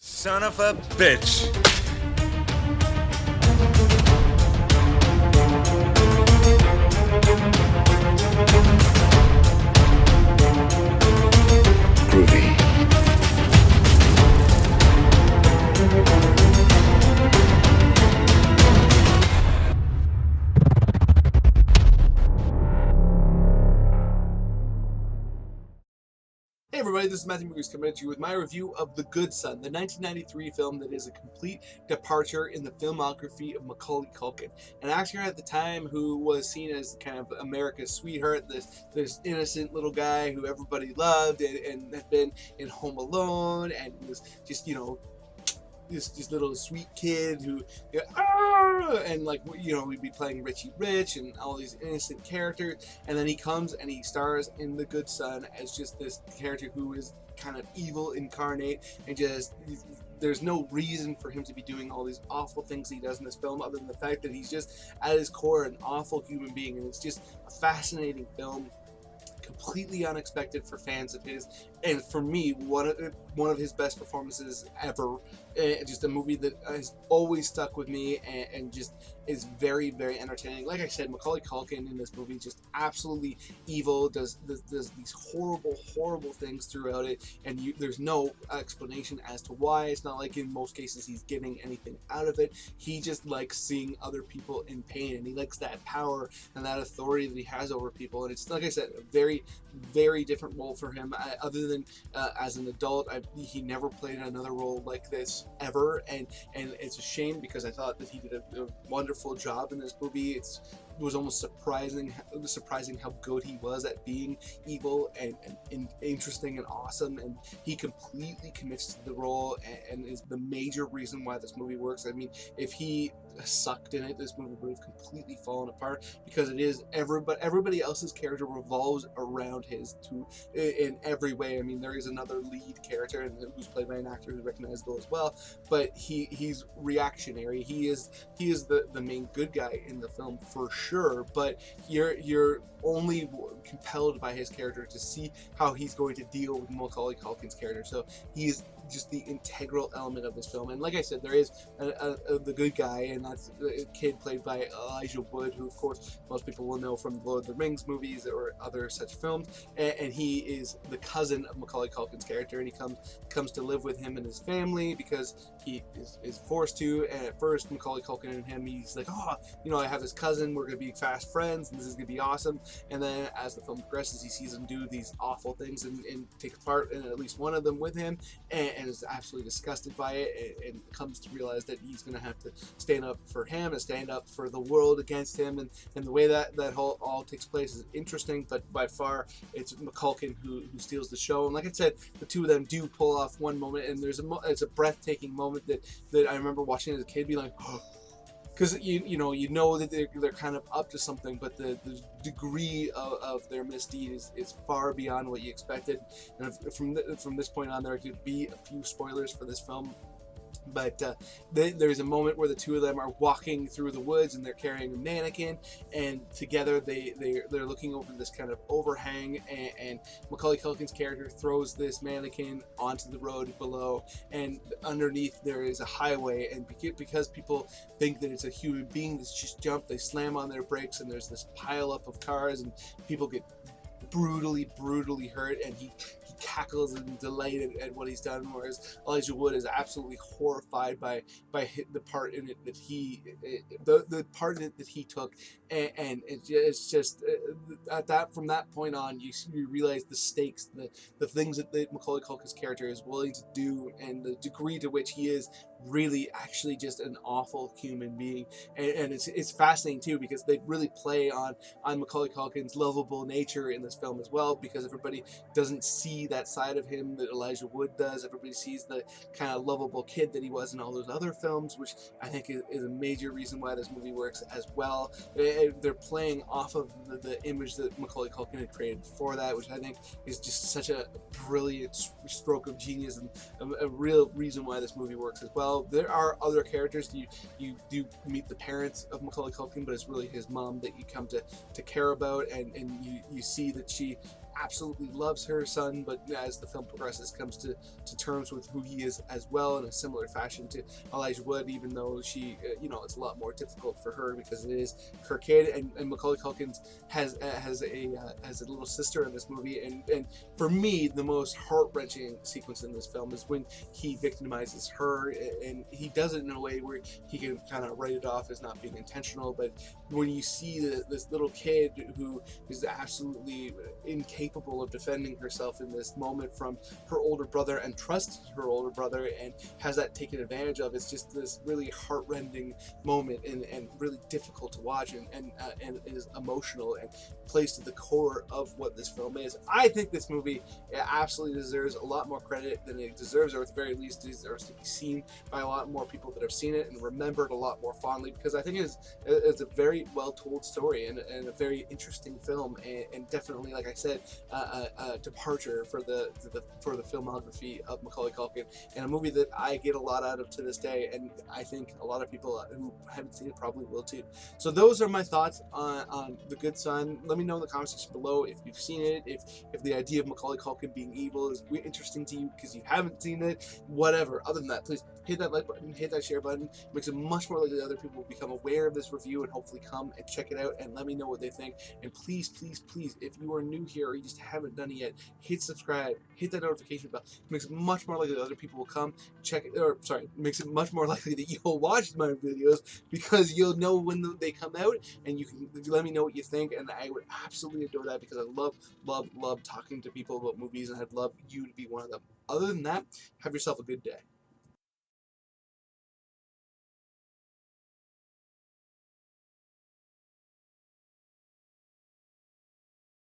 Son of a bitch. Groovy. Hey everybody, this is Matthew Moose coming at you with my review of The Good Son, the 1993 film that is a complete departure in the filmography of Macaulay Culkin, an actor at the time who was seen as kind of America's sweetheart, this innocent little guy who everybody loved and had been in Home Alone and was just, this little sweet kid who, and like, we'd be playing Richie Rich and all these innocent characters, and then he comes and he stars in The Good Son as just this character who is kind of evil incarnate, and just there's no reason for him to be doing all these awful things he does in this film other than the fact that he's just at his core an awful human being. And it's just a fascinating film, completely unexpected for fans of his, and for me, one of his best performances ever. Just a movie that has always stuck with me and just is very, very entertaining. Like I said, Macaulay Culkin in this movie just absolutely evil, does these horrible things throughout it, and there's no explanation as to why. It's not like in most cases he's getting anything out of it. He just likes seeing other people in pain, and he likes that power and that authority that he has over people. And it's, like I said, a very, very different role for him. Other than as an adult, he never played another role like this ever, and it's a shame because I thought that he did a wonderful job in this movie. It was almost surprising how good he was at being evil and interesting and awesome, and he completely commits to the role and is the major reason why this movie works. I mean, if he sucked in it, this movie would have completely fallen apart, because it is everybody else's character revolves around his in every way. I mean, there is another lead character and who's played by an actor who's recognizable as well, but he's reactionary. He is the main good guy in the film for sure, but you're only compelled by his character to see how he's going to deal with Macaulay Culkin's character. So he is just the integral element of this film. And like I said, there is the good guy, and that's a kid played by Elijah Wood, who of course most people will know from the Lord of the Rings movies or other such films, and he is the cousin of Macaulay Culkin's character, and he comes to live with him and his family because he is forced to. And at first, Macaulay Culkin and him, he's like, I have this cousin, we're gonna be fast friends and this is gonna be awesome. And then as the film progresses, he sees him do these awful things and take part in at least one of them with him, and is absolutely disgusted by it, and comes to realize that he's going to have to stand up for him and stand up for the world against him. And the way that whole all takes place is interesting, but by far it's McCulkin who steals the show. And like I said, the two of them do pull off one moment, and it's a breathtaking moment that I remember watching as a kid, being like, because you know that they're kind of up to something, but the degree of their misdeed is far beyond what you expected. And from this point on, there could be a few spoilers for this film, but there's a moment where the two of them are walking through the woods and they're carrying a mannequin, and together they're looking over this kind of overhang, and Macaulay Culkin's character throws this mannequin onto the road below, and underneath there is a highway, and because people think that it's a human being that's just jumped, they slam on their brakes, and there's this pile up of cars, and people get brutally hurt, and he cackles and delighted at what he's done, whereas Elijah Wood is absolutely horrified by the part in it that the part in it that he took, and it's just from that point on, you realize the stakes, the things that Macaulay Culkin's character is willing to do, and the degree to which he is really actually just an awful human being. And it's fascinating too, because they really play on Macaulay Culkin's lovable nature in this film as well, because everybody doesn't see that side of him that Elijah Wood does. Everybody sees the kind of lovable kid that he was in all those other films, which I think is a major reason why this movie works as well. They're playing off of the image that Macaulay Culkin had created for that, which I think is just such a brilliant stroke of genius, and a real reason why this movie works as well. There are other characters. You do meet the parents of Macaulay Culkin, but it's really his mom that you come to care about, and you see that she absolutely loves her son, but as the film progresses, comes to terms with who he is as well, in a similar fashion to Elijah Wood, even though she, it's a lot more difficult for her because it is her kid. And Macaulay Culkin has a little sister in this movie, and for me, the most heart-wrenching sequence in this film is when he victimizes her, and he does it in a way where he can kind of write it off as not being intentional. But when you see this little kid who is absolutely incapable of defending herself in this moment from her older brother, and trusts her older brother, and has that taken advantage of, it's just this really heartrending moment, and really difficult to watch, and is emotional and plays to the core of what this film is. I think this movie absolutely deserves a lot more credit than it deserves, or at the very least deserves to be seen by a lot more people that have seen it and remembered a lot more fondly, because I think it's a very well told story, and a very interesting film, and definitely, like I said, a departure for the filmography of Macaulay Culkin, and a movie that I get a lot out of to this day, and I think a lot of people who haven't seen it probably will too. So those are my thoughts on The Good Son. Let me know in the comments section below if you've seen it, if the idea of Macaulay Culkin being evil is interesting to you because you haven't seen it, whatever. Other than that, please hit that like button, hit that share button. It makes it much more likely that other people will become aware of this review and hopefully come and check it out and let me know what they think. And please, please, please, if you are new here or you just haven't done it yet, hit subscribe, hit that notification bell. It makes it much more likely that other people will come check it, or sorry, makes it much more likely that you'll watch my videos because you'll know when they come out, and you can let me know what you think, and I would absolutely adore that because I love talking to people about movies, and I'd love you to be one of them. Other than that, have yourself a good day.